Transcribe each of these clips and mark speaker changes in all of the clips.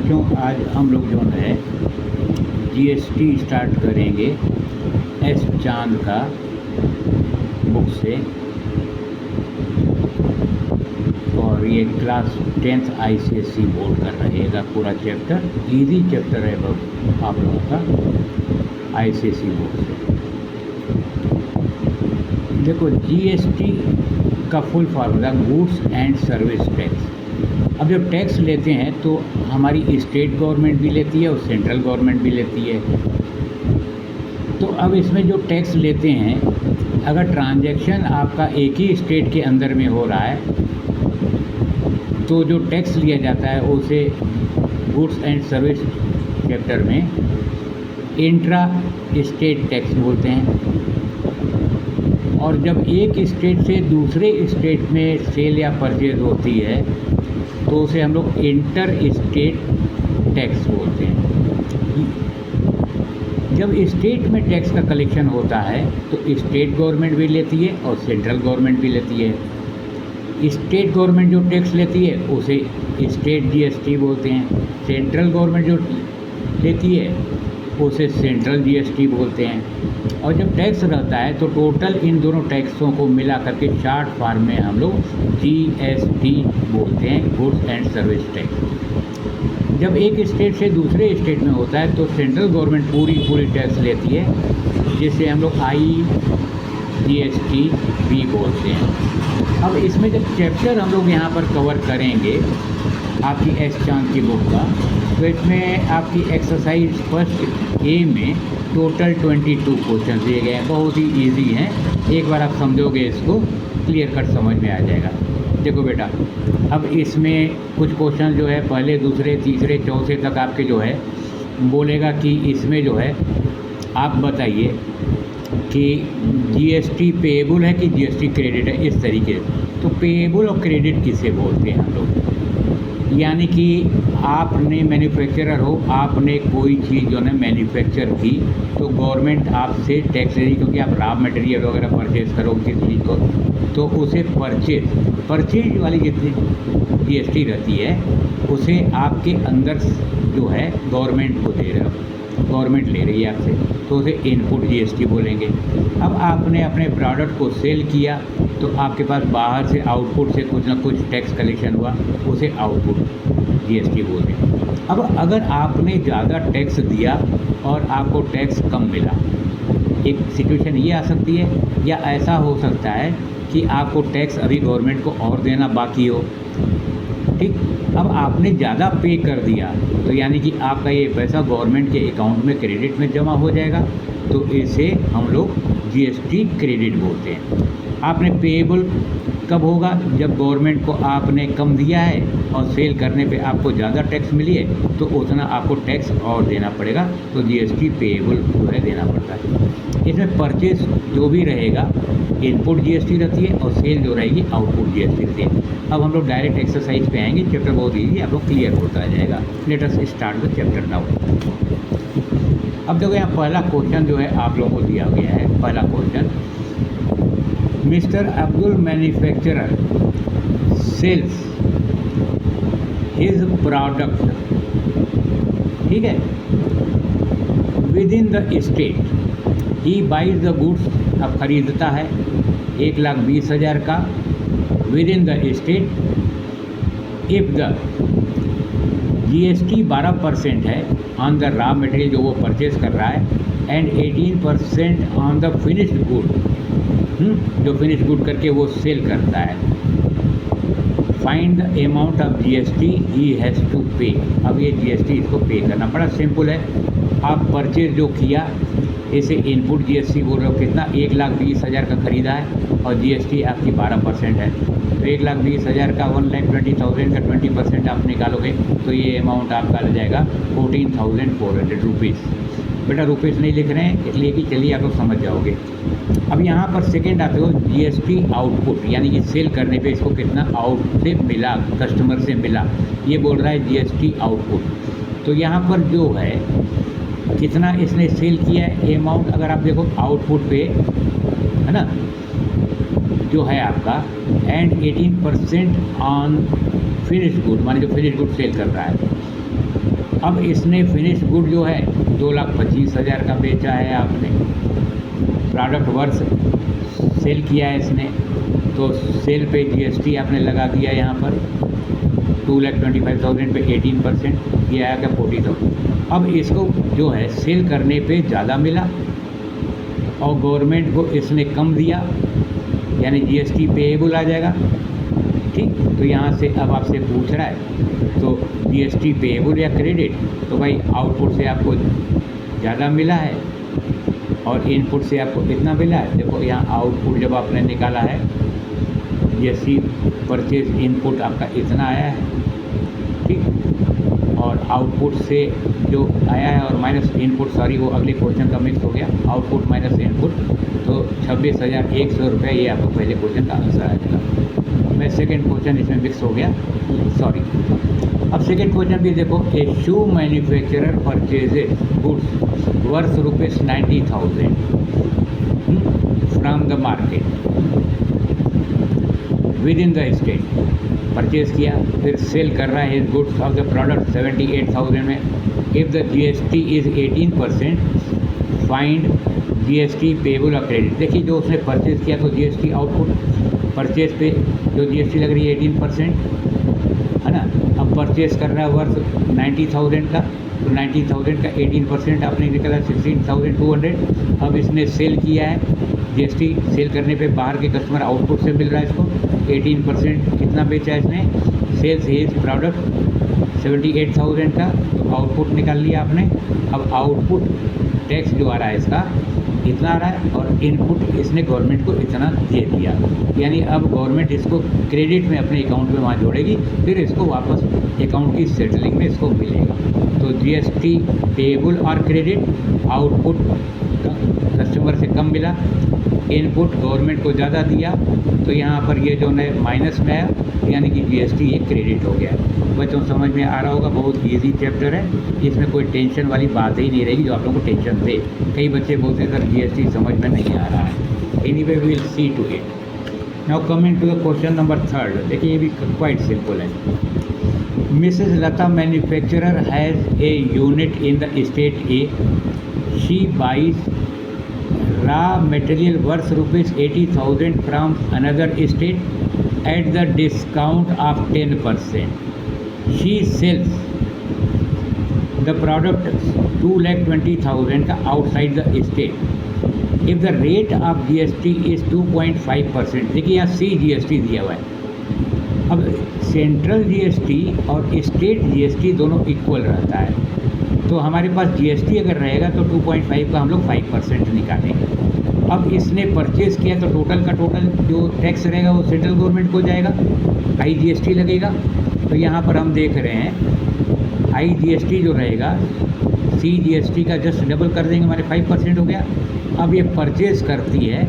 Speaker 1: बच्चों, आज हम लोग जो है जीएसटी स्टार्ट करेंगे एस चांद का बुक से। और ये क्लास 10th आईसीएसई बोर्ड का रहेगा पूरा चैप्टर। इजी चैप्टर है आप लोगों का आईसीएसई बोर्ड से। देखो, जीएसटी का full formula goods and service tax. अब जब टैक्स लेते हैं तो हमारी स्टेट गवर्नमेंट भी लेती है और सेंट्रल गवर्नमेंट भी लेती है। तो अब इसमें जो टैक्स लेते हैं, अगर ट्रांजैक्शन आपका एक ही स्टेट के अंदर में हो रहा है तो जो टैक्स लिया जाता है उसे गुड्स एंड सर्विस चैप्टर में इंट्रा स्टेट टैक्स बोलते हैं। और जब एक स्टेट से दूसरे स्टेट में सेल या परचेज होती है तो उसे हम लोग इंटर स्टेट टैक्स बोलते हैं। जब स्टेट में टैक्स का कलेक्शन होता है तो स्टेट गवर्नमेंट भी लेती है और सेंट्रल गवर्नमेंट भी लेती है। स्टेट गवर्नमेंट जो टैक्स लेती है उसे स्टेट जीएसटी बोलते हैं। सेंट्रल गवर्नमेंट जो लेती है उसे सेंट्रल जीएसटी बोलते हैं। और जब टैक्स रहता है तो टोटल इन दोनों टैक्सों को मिला करके शार्ट फॉर्म में हम लोग जीएसटी बोलते हैं, गुड्स एंड सर्विस टैक्स। जब एक स्टेट से दूसरे स्टेट में होता है तो सेंट्रल गवर्नमेंट पूरी टैक्स लेती है, जिसे हम लोग IGST भी बोलते हैं। अब इसमें जब चैप्टर हम लोग यहाँ पर कवर करेंगे आपकी एस चांद की बुक का, तो इसमें आपकी एक्सरसाइज फर्स्ट ए में टोटल 22 क्वेश्चन दिए गए हैं। बहुत ही इजी हैं, एक बार आप समझोगे इसको क्लियर कट समझ में आ जाएगा। देखो बेटा, अब इसमें कुछ क्वेश्चन जो है पहले, दूसरे, तीसरे, चौथे तक आपके जो है बोलेगा कि इसमें जो है आप बताइए कि जीएसटी पेएबल है कि जीएसटी क्रेडिट है, इस तरीके से। तो पेएबल और क्रेडिट किसे बोलते हैं हम लोग? यानी कि आपने मैन्युफैक्चरर हो, आपने कोई चीज़ जो है मैन्युफैक्चर की तो गवर्नमेंट आपसे टैक्स ले रही, क्योंकि आप रॉ मटेरियल वगैरह परचेज़ करो किसी चीज़ को, तो उसे परचेज वाली जितनी जीएसटी रहती है उसे आपके अंदर जो है गवर्नमेंट को दे रहे हो, गवर्नमेंट ले रही है आपसे, तो उसे इनपुट जीएसटी बोलेंगे। अब आपने अपने प्रोडक्ट को सेल किया तो आपके पास बाहर से आउटपुट से कुछ ना कुछ टैक्स कलेक्शन हुआ, उसे आउटपुट जीएसटी बोलते हैं। अब अगर आपने ज़्यादा टैक्स दिया और आपको टैक्स कम मिला, एक सिचुएशन ये आ सकती है, या ऐसा हो सकता है कि आपको टैक्स अभी गवर्नमेंट को और देना बाकी हो। ठीक, अब आपने ज़्यादा पे कर दिया तो यानी कि आपका ये पैसा गवर्नमेंट के अकाउंट में क्रेडिट में जमा हो जाएगा, तो इसे हम लोग जीएसटी क्रेडिट बोलते हैं। आपने पेएबल कब होगा? जब गवर्नमेंट को आपने कम दिया है और सेल करने पे आपको ज़्यादा टैक्स मिली है तो उतना आपको टैक्स और देना पड़ेगा, तो जीएसटी पेएबल जो है देना पड़ता है। इसमें परचेज जो भी रहेगा इनपुट जीएसटी रहती है और सेल जो रहेगी आउटपुट जीएसटी रहती है। अब हम लोग डायरेक्ट एक्सरसाइज पे आएंगे, चैप्टर बहुत ईजी आप लोग क्लियर होता जाएगा। Let us start the chapter now. अब देखो, यहाँ पहला क्वेश्चन जो है आप लोगों को दिया गया है। पहला question, Mr Abdul manufacturer sales his product, ठीक है, within the state, he buys the goods, अब खरीदता है 1,20,000 का within the state, if the GST 12% है ऑन द रॉ मटेरियल जो वो परचेज कर रहा है, and 18% on the finished good, जो फिनिश गुड करके वो सेल करता है। Find the amount of GST he has to pay. अब ये जीएसटी इसको पे करना पड़ा। सिंपल है, आप परचेज जो किया इसे इनपुट जीएसटी बोल रहे हो, कितना? 1,20,000 का खरीदा है और जीएसटी आपकी 12% है, तो 1,20,000 का 1,20,000 का 20% आप निकालोगे तो ये अमाउंट आपका आ जाएगा 14,400 रुपीज़। बेटा रुपीज़ नहीं लिख रहे हैं इसलिए कि चलिए आप लोग समझ जाओगे। अब यहाँ पर सेकेंड आते हो जीएसटी आउटपुट, यानी कि सेल करने पे इसको कितना आउट से मिला, कस्टमर से मिला, ये बोल रहा है जीएसटी आउटपुट। तो यहाँ पर जो है कितना इसने सेल किया है अमाउंट, अगर आप देखो आउटपुट पे है ना, जो है आपका, एंड 18% ऑन फिनिश गुड, माने जो फिनिश गुड सेल कर रहा है, अब इसने फिनिश गुड जो है 2,25,000 का बेचा है आपने, प्रोडक्ट वर्थ सेल किया है इसने, तो सेल पे जीएसटी आपने लगा दिया यहाँ पर 2,25,000 पे 18%, ये आया क्या 40,000। अब इसको जो है सेल करने पे ज़्यादा मिला और गवर्नमेंट को इसने कम दिया, यानी जीएसटी पेएबल आ जाएगा। ठीक, तो यहाँ से अब आपसे पूछ रहा है तो जीएसटी पेएबल या क्रेडिट, तो भाई आउटपुट से आपको ज़्यादा मिला है और इनपुट से आपको इतना मिला है। देखो यहाँ आउटपुट जब आपने निकाला है जीएसटी परचेज इनपुट आपका इतना आया है, ठीक, और आउटपुट से जो आया है और माइनस इनपुट, सॉरी वो अगले क्वेश्चन का मिक्स हो गया, आउटपुट माइनस इनपुट, तो 26,100 रुपये ये आपको पहले क्वेश्चन का आंसर आएगा। मैं सेकंड क्वेश्चन इसमें मिक्स हो गया, सॉरी। अब सेकंड क्वेश्चन भी देखो, a shoe manufacturer purchases goods worth ₹90,000 from the market within the state, purchase किया, फिर सेल कर रहा है गुड्स ऑफ द प्रोडक्ट 78,000 में। If the GST is 18%, find GST payable और क्रेडिट। देखिए जो उसने परचेज किया तो जीएसटी आउटपुट, परचेज पे जो जीएसटी लग रही है 18%, है ना। अब परचेज कर रहा है वर्थ 90,000 का, तो 90,000 का 18% आपने निकाला 16,200। अब इसने सेल किया है, जीएसटी सेल करने पे बाहर के कस्टमर आउटपुट से मिल रहा है इसको 18%, कितना बेचा है इसने, सेल्स हिज प्रोडक्ट 78,000 का, तो आउटपुट निकाल लिया आपने। अब आउटपुट टैक्स जो आ रहा है इसका इतना आ रहा है और इनपुट इसने गवर्नमेंट को इतना दे दिया, यानी अब गवर्नमेंट इसको क्रेडिट में अपने अकाउंट में वहाँ जोड़ेगी, फिर इसको वापस अकाउंट की सेटलिंग में इसको मिलेगा। तो जीएसटी पेएबल और क्रेडिट, आउटपुट कस्टमर से कम मिला, इनपुट गवर्नमेंट को ज़्यादा दिया, तो यहाँ पर ये जो है माइनस में है, यानी कि जीएसटी ये क्रेडिट हो गया। बच्चों समझ में आ रहा होगा, बहुत इजी चैप्टर है, इसमें कोई टेंशन वाली बात ही नहीं रहेगी जो आप लोगों को टेंशन दे। कई बच्चे बोलते सर जीएसटी समझ में नहीं आ रहा है। Anyway we will see to it. Now coming to the question number 3, देखिए ये भी क्वाइट सिंपल है। Mrs Lata manufacturer has a unit in the state A, she buys raw material worth ₹80,000 from another state at the discount of 10%. She sells the product 2,20,000 का outside the state. If the rate of GST is 2.5%, देखिए यहाँ C GST दिया हुआ है। अब central GST और state GST दोनों equal रहता है, तो हमारे पास जीएसटी अगर रहेगा तो 2.5 का हम लोग 5% निकालेंगे। अब इसने परचेज़ किया तो टोटल का टोटल जो टैक्स रहेगा वो सेंट्रल गवर्नमेंट को जाएगा, हाई जीएसटी लगेगा। तो यहाँ पर हम देख रहे हैं हाई जीएसटी जो रहेगा सी जीएसटी का जस्ट डबल कर देंगे, हमारे 5% हो गया। अब ये परचेज़ करती है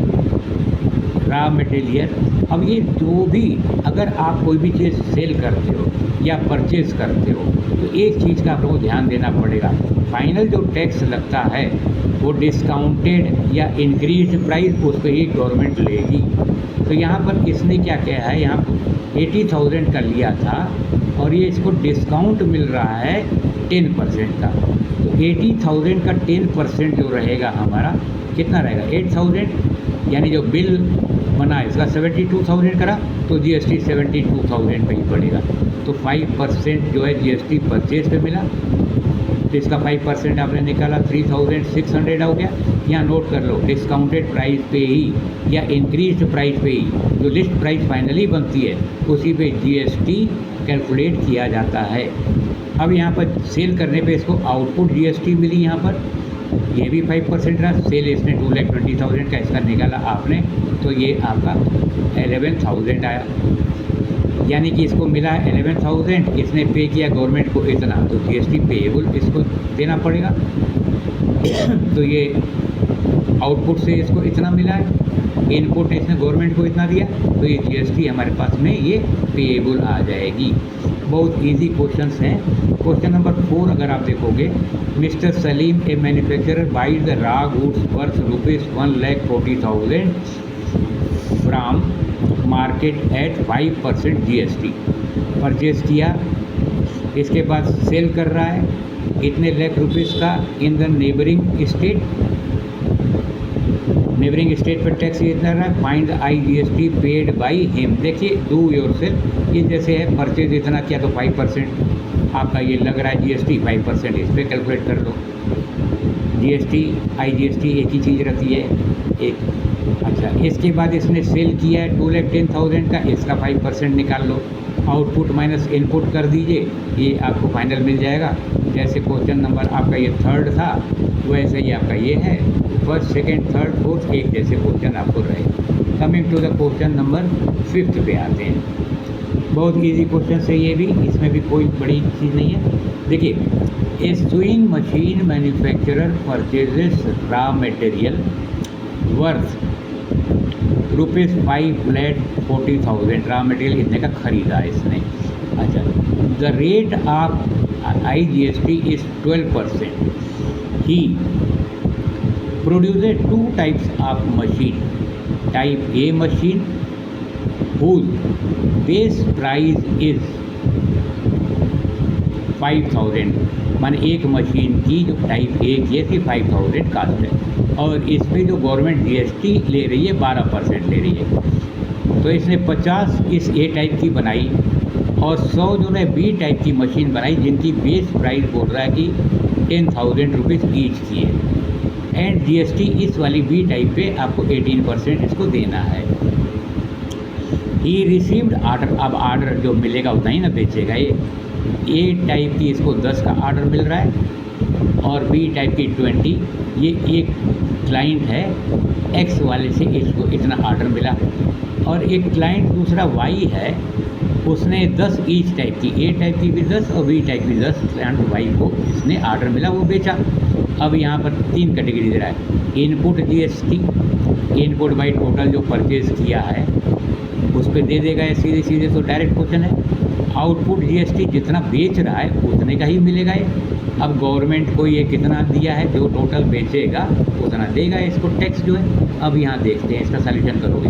Speaker 1: रॉ मटेरियल। अब ये जो भी अगर आप कोई भी चीज़ सेल करते हो या परचेज़ करते हो तो एक चीज़ का आप लोगों को ध्यान देना पड़ेगा, फाइनल जो टैक्स लगता है वो डिस्काउंटेड या इंक्रीज प्राइस उस पर ही गवर्नमेंट लेगी। तो यहाँ पर इसने क्या किया है, यहाँ 80,000 का लिया था और ये इसको डिस्काउंट मिल रहा है 10% का। तो 80,000 का 10% जो रहेगा हमारा कितना रहेगा 8,000, यानी जो बिल बना इसका 72,000 करा तो जीएसटी 72,000 पे ही पड़ेगा। तो 5% जो है जीएसटी परचेज पे मिला, तो इसका 5% आपने निकाला 3,600 हो गया। यहाँ नोट कर लो डिस्काउंटेड प्राइस पे ही या इंक्रीज प्राइस पे ही जो लिस्ट प्राइस फाइनली बनती है उसी पे जीएसटी कैलकुलेट किया जाता है। अब यहाँ पर सेल करने पे इसको आउटपुट जीएसटी मिली, यहाँ पर ये भी 5% रहा। सेल इसने 2,20,000 का इसका निकाला आपने, तो ये आपका 11,000 आया, यानी कि इसको मिला है 11,000, इसने पे किया गवर्नमेंट को इतना, तो जीएसटी पेएबल इसको देना पड़ेगा। तो ये आउटपुट से इसको इतना मिला है, इनपुट इसने गवर्नमेंट को इतना दिया, तो ये जीएसटी हमारे पास में ये पेएबल आ जाएगी। बहुत इजी क्वेश्चंस हैं। क्वेश्चन नंबर 4 अगर आप देखोगे, Mr Salim a manufacturer buys the raw goods worth ₹1,40,000 from market at 5% GST. Purchase किया इसके बाद सेल कर रहा है इतने लाख रुपीस का इन द नेबरिंग स्टेट पर टैक्स इतना रहा है। Find IGST paid by him. देखिए डू योर सेल्फ, ये जैसे है परचेज इतना किया तो 5% आपका ये लग रहा है GST, 5% इस पर कैलकुलेट कर लो। GST IGST एक ही चीज़ रहती है एक। अच्छा, इसके बाद इसने सेल किया है 2,10,000 का, इसका 5% निकाल लो। आउटपुट माइनस इनपुट कर दीजिए, ये आपको फाइनल मिल जाएगा। जैसे क्वेश्चन नंबर आपका ये 3rd था, वैसे ही आपका ये है 1st, 2nd, 3rd, 4th एक जैसे क्वेश्चन आपको रहे। Coming to the question number 5th पे आते हैं। बहुत इजी क्वेश्चन है ये भी, इसमें भी कोई बड़ी चीज़ नहीं है। देखिए, a sewing machine manufacturer purchases raw material worth ₹5,40,000। Raw material इतने का खरीदा है इसने। अच्छा, the rate of IGST is 12%। He produces 2 types of machine. Type A machine whose base price is 5,000, माने एक मशीन की जो टाइप ए की है 5,000 कास्ट है, और इस पर जो गवर्नमेंट GST ले रही है 12% ले रही है। तो इसने 50 इस ए टाइप की बनाई और 100 जो है बी टाइप की मशीन बनाई, जिनकी बेस प्राइस बोल रहा है कि 10,000 रुपीज़ ईच की है। एंड GST इस वाली बी टाइप पे आपको 18% इसको देना है। ही रिसीव्ड ऑर्डर, अब ऑर्डर जो मिलेगा उतना ही ना बेचेगा ये। ए टाइप की इसको 10 का ऑर्डर मिल रहा है और बी टाइप की 20। ये एक क्लाइंट है एक्स वाले से इसको इतना ऑर्डर मिला, और एक क्लाइंट दूसरा वाई है, उसने 10 ईच टाइप की, ए टाइप की भी 10 और बी टाइप की 10 क्लाइंट वाई को इसने ऑर्डर मिला, वो बेचा। अब यहाँ पर 3 कैटेगरी दे रहा है। Input GST, input by total जो परचेज किया है उस पर दे देगा या सीधे सीधे, तो डायरेक्ट क्वेश्चन है। आउटपुट GST जितना बेच रहा है उतने का ही मिलेगा ये। अब गवर्नमेंट को ये कितना दिया है, जो टोटल बेचेगा उतना देगा इसको टैक्स जो है। अब यहाँ देखते हैं इसका सॉल्यूशन करोगे।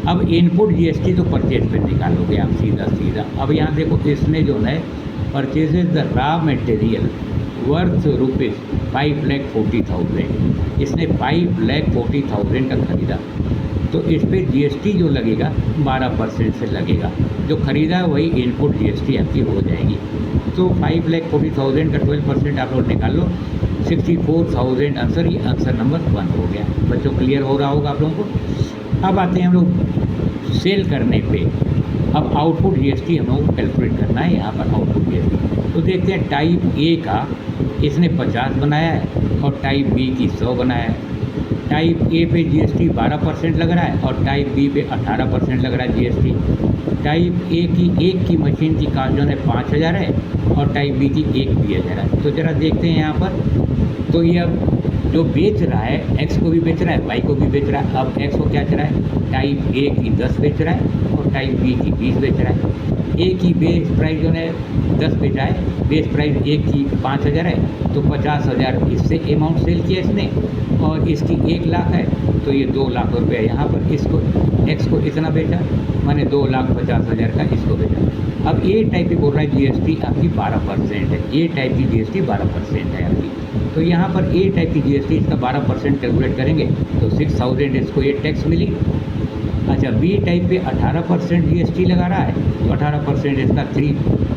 Speaker 1: अब इनपुट GST तो परचेज पे निकालोगे आप सीधा सीधा। अब यहाँ देखो, इसने जो है purchases the raw material worth ₹5,40,000, इसने 5,40,000 का खरीदा, तो इस पर GST जो लगेगा 12% से लगेगा। जो खरीदा है वही इनपुट GST आपकी हो जाएगी। तो 5,40,000 का 12% आप लोग निकाल लो, 64,000 आंसर। ये आंसर नंबर 1 हो गया। बच्चों क्लियर हो रहा होगा आप लोगों को। अब आते हैं हम लोग सेल करने पे। अब आउटपुट GST हम लोग को कैलकुलेट करना है। यहाँ पर आउटपुट GST तो देखते हैं, टाइप ए का इसने 50 बनाया है और टाइप बी की 100 बनाया है। टाइप ए पे GST 12% लग रहा है और टाइप बी पे 18% लग रहा है GST। टाइप ए की एक की मशीन की कास्ट जो है 5,000 है और टाइप बी की 1,20,000 है। तो ज़रा देखते हैं यहाँ पर, तो ये अब जो बेच रहा है एक्स को भी बेच रहा है, वाई को भी बेच रहा है। अब एक्स को क्या बेच रहा है, टाइप ए की 10 बेच रहा है और टाइप बी की 20 बेच रहा है। ए की बेस प्राइस जो है 10 बेचा है, बेस प्राइस ए की 5,000 है, तो 50,000 इससे अमाउंट सेल किया इसने, और इसकी 1,00,000 है, तो ये 2,00,000 रुपये यहाँ पर इसको एक्स को इतना बेचा, माने 2,50,000 का इसको बेचा। अब ए टाइप की बोल रहा है GST आपकी 12% है, ए टाइप की GST 12% है आपकी। तो यहाँ पर ए टाइप की GST इसका 12% कैलकुलेट करेंगे तो 6,000 इसको ये टैक्स मिली। अच्छा, बी टाइप पे 18% GST लगा रहा है, तो 18% इसका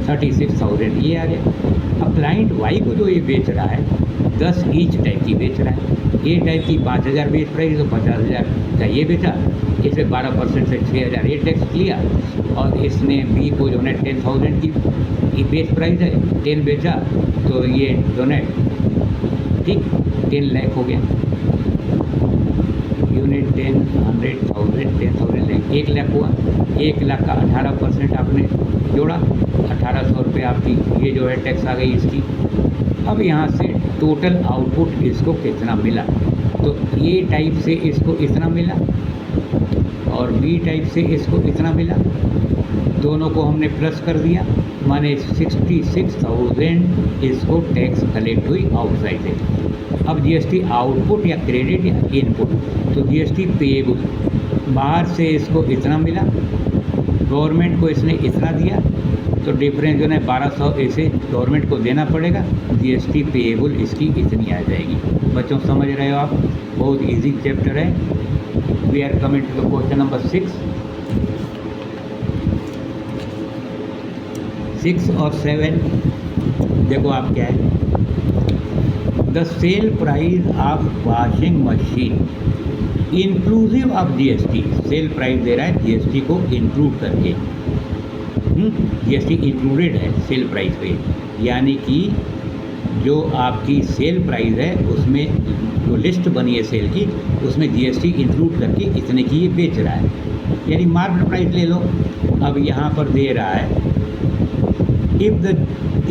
Speaker 1: 36,000 ये आ गया। अब क्लाइंट वाई को जो ये बेच रहा है 10 ईच टाइप की बेच रहा है। ए टाइप की 5,000 बेस प्राइस, तो 50,000 का ये बेचा, इसे 12% से 6,000 ये टैक्स लिया, और इसने बी को जो है 10,000 की बेस प्राइस है, 10 बेचा, तो ये दोनों ठीक 10 लाख हो गया। यूनिट 10, 100,000, 10,000 लाख, 1,00,000 हुआ। 1,00,000 का 18% आपने जोड़ा, 1,800 रुपये आपकी ये जो है टैक्स आ गई इसकी। अब यहाँ से टोटल आउटपुट इसको कितना मिला, तो ए टाइप से इसको इतना मिला और बी टाइप से इसको इतना मिला, दोनों को हमने प्लस कर दिया, माने 66,000 इसको टैक्स कलेक्ट हुई आउटसाइड से। अब GST आउटपुट या क्रेडिट या इनपुट, तो GST पेएबल, बाहर से इसको इतना मिला, गवर्नमेंट को इसने इतना दिया, तो तो डिफरेंस जो है 1200 ऐसे गवर्नमेंट को देना पड़ेगा, जीएसटी पेएबल इसकी इतनी आ जाएगी। बच्चों समझ रहे हो आप, बहुत इजी चैप्टर है। We are coming to the question number 6 और 7। देखो आप क्या है, the sale price of washing machine inclusive of GST. Sale price दे रहा है जीएसटी को इंक्लूड करके, जीएसटी इंक्लूडेड है सेल प्राइस पे, यानी कि जो आपकी सेल प्राइस है उसमें जो लिस्ट बनी है सेल की, उसमें जीएसटी इंक्लूड करके इतने की ये बेच रहा है, यानी मार्केट प्राइस ले लो। अब यहाँ पर दे रहा है if the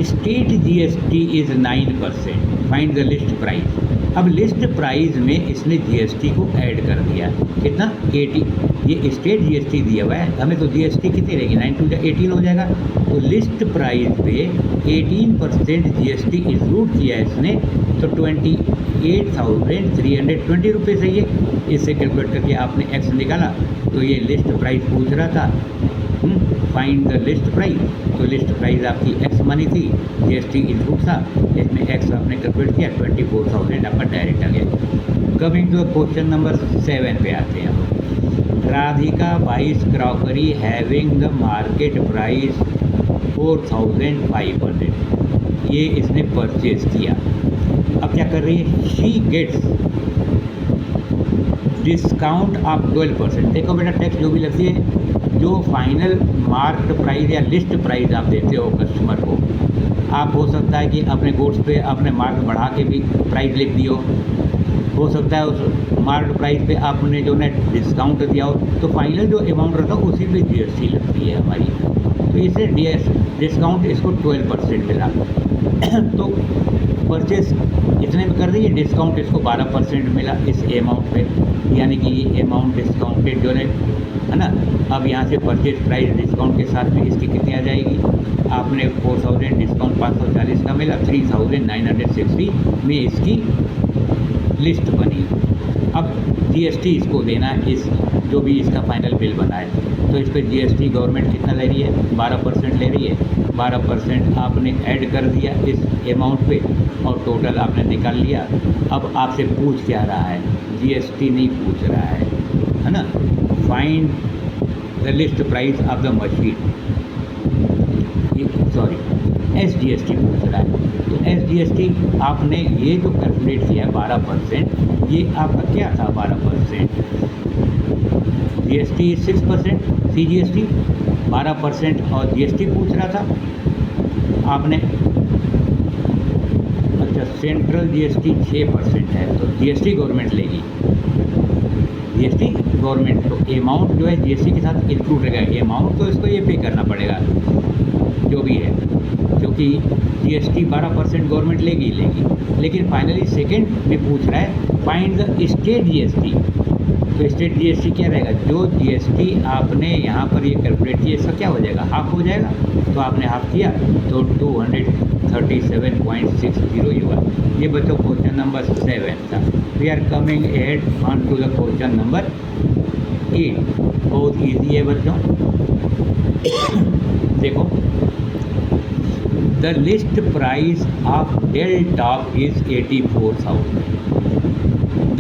Speaker 1: state GST is 9%, find the list price. अब लिस्ट प्राइस में इसने जीएसटी को ऐड कर दिया, कितना 80, ये स्टेट जीएसटी दिया हुआ है, हमें तो जीएसटी कितनी रहेगी 9 × 18 हो जाएगा। तो लिस्ट प्राइस पे 18% जीएसटी इंक्लूड किया है इसने, तो 28,320 रुपये सही है। इससे कैलकुलेट करके आपने एक्स निकाला, तो ये लिस्ट प्राइस पूछ रहा था, फाइंड द लिस्ट प्राइस। तो लिस्ट प्राइस आपकी एक्स मानी थी, जीएसटी इंक्लूड था, इसमें एक्स आपने कैलकुलेट किया, 24,000 आपका डायरेक्ट आ गया। कमिंग टू क्वेश्चन नंबर 7 पे आते हैं। राधिका बाइस crockery having the market price 4,500, ये इसने परचेज किया। अब क्या कर रही है, शी गेट्स डिस्काउंट ऑफ 12%। देखो बेटा, टैक्स जो भी लगती है, जो फाइनल मार्केट प्राइस या लिस्ट प्राइस आप देते हो कस्टमर को, आप हो सकता है कि अपने गुड्स पे अपने मार्क बढ़ा के भी प्राइस लिख दियो, हो सकता है उस मार्केट प्राइस पे आपने जो है डिस्काउंट दिया हो, तो फाइनल जो अमाउंट रहता है उसी पे जीएसटी लगती है हमारी। तो इसे डिस्काउंट इसको 12% मिला। तो परचेस इतने में कर रही है, डिस्काउंट इसको 12% मिला इस अमाउंट पे, यानी कि ये अमाउंट डिस्काउंटेड जो है ना। अब यहाँ से परचेज प्राइस डिस्काउंट के साथ में इसकी कितनी आ जाएगी, आपने 4,000 डिस्काउंट 540 का मिला, 3,960 में इसकी लिस्ट बनी। अब जीएसटी इसको देना है, इस जो भी इसका फाइनल बिल बना है, तो इस पर जीएसटी गवर्नमेंट कितना ले रही है, 12% ले रही है। 12% आपने ऐड कर दिया इस अमाउंट पे और टोटल आपने निकाल लिया। अब आपसे पूछ क्या रहा है, जीएसटी नहीं पूछ रहा है ना। Find the list price of the machine, sorry SGST पूछ रहा है। तो एसजीएसटी आपने ये जो कैलकुलेट किया है 12%, ये आपका क्या था 12%, जीएसटी 6%, सीजीएसटी 12% और जीएसटी पूछ रहा था आपने। अच्छा, सेंट्रल जीएसटी 6% है, तो जीएसटी गवर्नमेंट लेगी, जीएसटी गवर्नमेंट। तो अमाउंट जो है जीएसटी के साथ इंक्लूड रहेगा, अमाउंट तो इसको ये पे करना पड़ेगा जो भी है, क्योंकि जीएसटी 12% गवर्नमेंट लेगी। लेकिन फाइनली सेकंड में पूछ रहा है फाइंड द स्टेट जीएसटी। तो स्टेट जीएसटी क्या रहेगा, जो जीएसटी आपने यहाँ पर ये कैलकुलेट किया, इसका क्या हो जाएगा, हाफ हो जाएगा। तो आपने हाफ किया तो 237.60 ये हुआ। ये बच्चों क्वेश्चन नंबर 7 था। We are coming add on to the question number 8। बहुत ईजी है बच्चों। देखो, the list price of Dell top is 84,000। The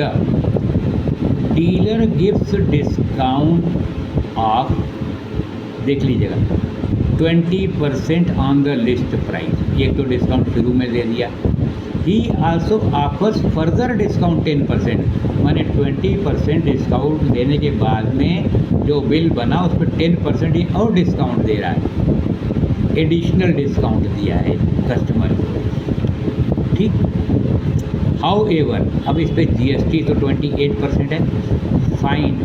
Speaker 1: dealer gives discount of, देख लीजिएगा, 20% ऑन द लिस्ट प्राइस। एक तो डिस्काउंट शुरू में दे दिया। ही आल्सो ऑफर्स फर्दर डिस्काउंट 10%, माने 20% डिस्काउंट देने के बाद में जो बिल बना उस पर 10% ये और डिस्काउंट दे रहा है, एडिशनल डिस्काउंट दिया है कस्टमर को, ठीक। हाउएवर, अब इस पर जीएसटी तो 28% है। फाइंड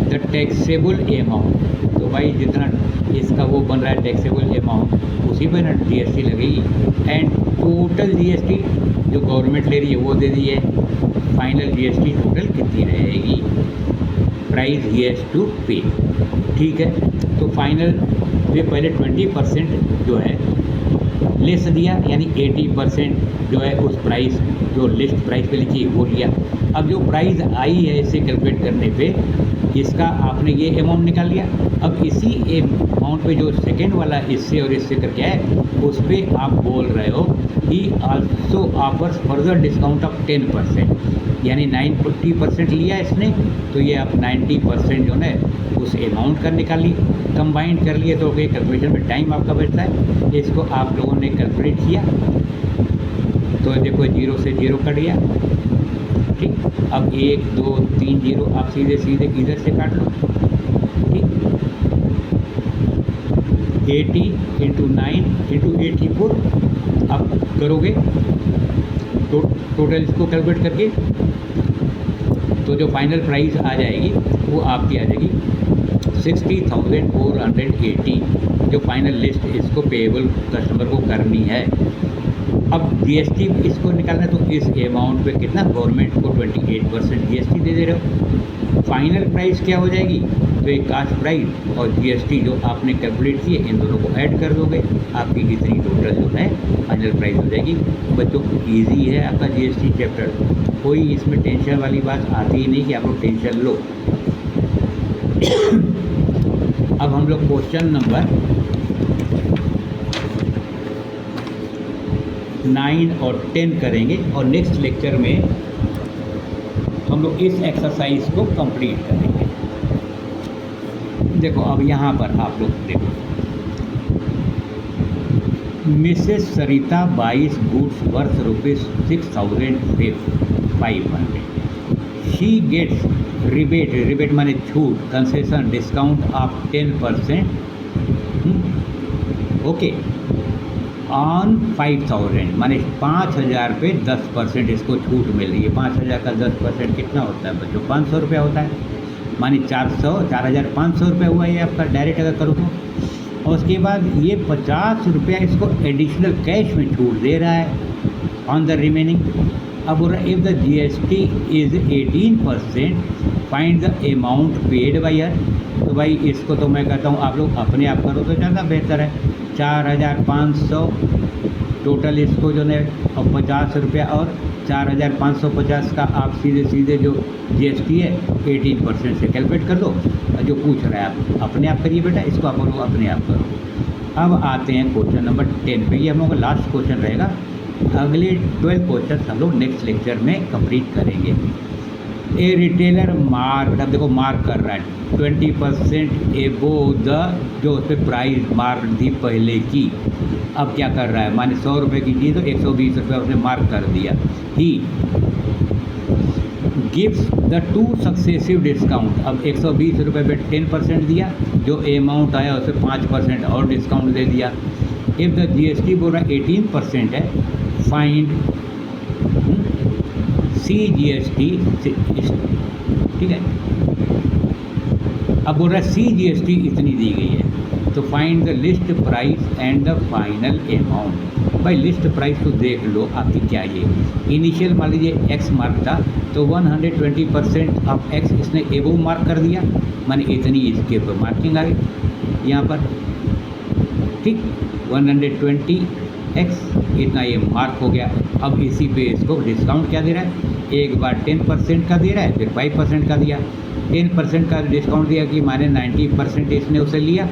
Speaker 1: द टैक्सेबल अमाउंट, तो भाई जितना इसका वो बन रहा है टैक्सेबल अमाउंट, उसी पर ना जीएसटी लगेगी। एंड टोटल जीएसटी जो गवर्नमेंट ले रही है वो दे दी है। फाइनल जीएसटी टोटल कितनी रहेगी, प्राइस ही हैज़ टू पे, ठीक है। तो फाइनल पे पहले 20% जो है लेस दिया, यानी 80% जो है उस प्राइस जो लिस्ट प्राइस पे लिखी है वो लिया। अब जो प्राइस आई है इसे कैलकुलेट करने पे इसका आपने ये अमाउंट निकाल लिया। अब इसी अमाउंट पे जो सेकेंड वाला इससे और इससे करके है उस पर आप बोल रहे हो ही also offers further discount of 10%, यानी 90% लिया इसने, तो ये आप 90% जो है उस अमाउंट का निकाल लिए, कंबाइन कर लिए, तो ये कैलकुलेशन में टाइम आपका बचता है। इसको आप लोगों ने कैलकुलेट किया तो देखो 0 से 0 कट गया, ठीक। अब 1 2 3 0 आप सीधे सीधे इधर से काट लो, ठीक। 80 × 9 × 84 आप करोगे टोटल इसको कैलकुलेट करके, तो जो फाइनल प्राइस आ जाएगी वो आपकी आ जाएगी 60,480, जो फाइनल लिस्ट इसको पेएबल कस्टमर को करनी है। अब जीएसटी इसको निकालना है, तो इस अमाउंट पे कितना गवर्नमेंट को 28% जीएसटी दे रहे हो। फाइनल प्राइस क्या हो जाएगी, तो एक कास्ट प्राइस और जीएसटी जो आपने कैलकुलेट किए इन दोनों को ऐड कर दोगे, आपकी इतनी टोटल जो है फाइनल प्राइस हो जाएगी। बच्चों इजी है आपका जीएसटी चैप्टर, कोई इसमें टेंशन वाली बात आती ही नहीं कि आप लोग टेंशन लो। अब हम लोग क्वेश्चन नंबर 9 और 10 करेंगे और नेक्स्ट लेक्चर में हम लोग इस एक्सरसाइज को कंप्लीट करेंगे। देखो अब यहाँ पर आप लोग देखो, Mrs Sarita buys goods worth ₹6,500, she gets rebate माने छूट, concession, discount of 10%, okay, on 5,000 माने 5,000 पे 10% इसको छूट मिल रही है। 5,000 का 10% कितना होता है बच्चों, 500 रुपया होता है, माने 4,500 रुपया हुआ ये आपका डायरेक्ट अगर करो तो। और उसके बाद ये 50 रुपया इसको एडिशनल कैश में छूट दे रहा है ऑन द रिमेनिंग। अब बोल रहा है if the GST is 18%, find the amount paid by her. तो भाई इसको तो मैं कहता हूँ आप लोग अपने आप करो तो ज़्यादा बेहतर है। 4,500 टोटल इसको जो है, और 50 रुपया और 4,550 का आप सीधे सीधे जो जीएसटी है 18% से कैलकुलेट कर दो। और जो पूछ रहा है आप अपने आप करिए बेटा, इसको आप लोग अपने आप करो। अब आते हैं क्वेश्चन नंबर 10 पे, ये हम लोग का लास्ट क्वेश्चन रहेगा। अगले 12 क्वेश्चन हम लोग नेक्स्ट लेक्चर में कंप्लीट करेंगे। ए रिटेलर मार्क, अब देखो मार्क कर रहा है 20% एबो द, जो उस पर प्राइस मार्क थी पहले की, अब क्या कर रहा है, माने 100 रुपये की चीज़ तो 120 रुपये उसने मार्क कर दिया। He gives the 2 successive discount, अब 120 रुपये पे 10% दिया, जो अमाउंट आया उसे 5% और डिस्काउंट दे दिया। इफ़ द जीएसटी बोल रहा है 18% है, फाइंड CGST, ठीक है। अब बोल रहा है CGST इतनी दी गई है, तो find the list price and the final amount. भाई लिस्ट प्राइस तो देख लो आपकी क्या है। इनिशियल मान लीजिए X मार्क था, तो 120% ऑफ X इसने एबो मार्क कर दिया, माने इतनी इसके ऊपर मार्किंग आ गई यहाँ पर, ठीक। 120X इतना ये मार्क हो गया। अब इसी पे इसको डिस्काउंट क्या दे रहा है, एक बार 10% का दे रहा है, फिर 5% का दिया। 10% का डिस्काउंट दिया कि माने 90% इसने उसे लिया,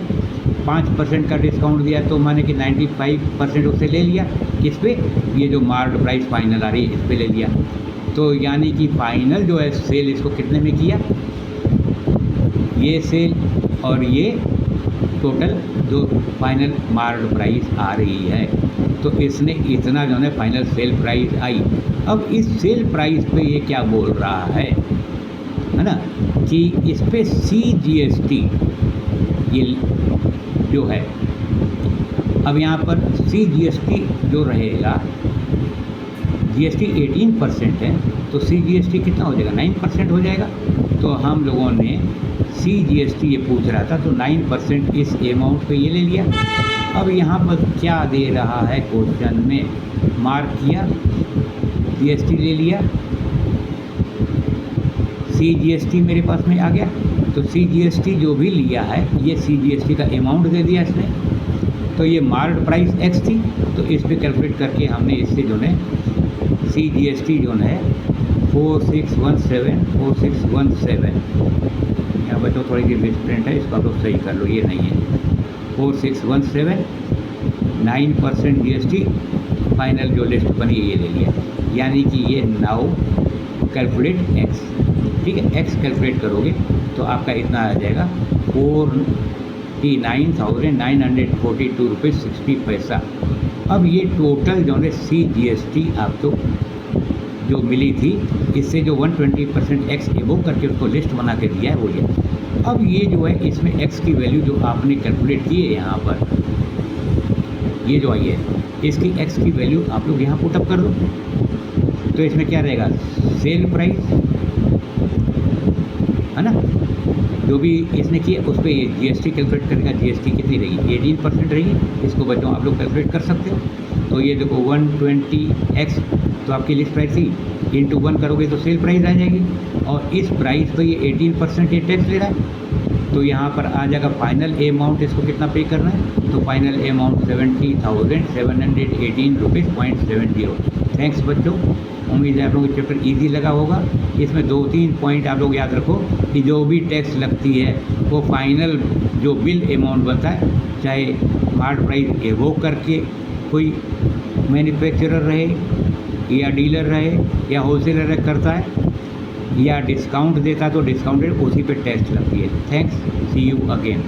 Speaker 1: 5% का डिस्काउंट दिया तो माने कि 95% उसे ले लिया। किस पे, ये जो मार्क प्राइस फाइनल आ रही है इस पे ले लिया। तो यानी कि फाइनल जो है सेल इसको कितने में किया, ये सेल और ये टोटल जो फाइनल मार्क प्राइस आ रही है, तो इसने इतना जो है फाइनल सेल प्राइस आई। अब इस सेल प्राइस पे ये क्या बोल रहा है ना, कि इस पे CGST ये जो है, अब यहाँ पर CGST जो रहेगा, GST 18% है, तो CGST कितना हो जाएगा, 9% हो जाएगा। तो हम लोगों ने CGST ये पूछ रहा था, तो 9% इस अमाउंट पे ये ले लिया। अब यहाँ पर क्या दे रहा है क्वेश्चन में, मार्क किया, GST ले लिया, CGST मेरे पास में आ गया। तो CGST जो भी लिया है, ये CGST का अमाउंट दे दिया इसने, तो ये मार्केट प्राइस एक्स थी, तो इस पे कैलकुलेट करके हमने इससे जो है CGST जो है 4617 यहाँ बच्चों थोड़ी सी मिसप्रिंट है, इसको आप लोग सही कर लो, ये नहीं है 4617 9% GST फाइनल जो लिस्ट बनी ये ले लिया, यानी कि ये नाउ कैलकुलेट एक्स, ठीक है। एक्स कैलकुलेट करोगे तो आपका इतना आ जाएगा 49,942 रुपीज़ 60 पैसा। अब ये टोटल जो है CGST आपको जो मिली थी, इससे जो 120% एक्स एबो करके उसको लिस्ट बना के दिया है वो ये। अब ये जो है इसमें एक्स की वैल्यू जो आपने कैलकुलेट की है यहाँ पर, ये जो आई है इसकी एक्स की वैल्यू आप लोग यहाँ पुटअप कर दो। तो इसमें क्या रहेगा, सेल प्राइस है ना, जो भी इसने किया उस पर ये GST कैलकुलेट करेगा। GST कितनी रहेगी, 18% रहेगी। इसको बच्चों आप लोग कैलकुलेट कर सकते हो। तो ये देखो 120x तो आपकी लिस्ट प्राइस थी, इंटू 1 करोगे तो सेल प्राइस आ जाएगी, और इस प्राइस पर ये 18% ये टैक्स ले रहा है। तो यहाँ पर आ जाएगा फाइनल अमाउंट, इसको कितना पे करना है, तो फाइनल अमाउंट 70,718 रुपीज़ 0.70। थैंक्स बच्चों, उम्मीद है आप लोगों को चैप्टर इजी लगा होगा। इसमें 2-3 पॉइंट आप लोग याद रखो कि जो भी टैक्स लगती है वो फाइनल जो बिल अमाउंट बनता है, चाहे मार्केट प्राइस एवोक करके कोई मैन्युफैक्चरर रहे या डीलर रहे या होलसेलर करता है या डिस्काउंट देता है तो डिस्काउंटेड उसी पे टैक्स लगती है। Thanks, see you again.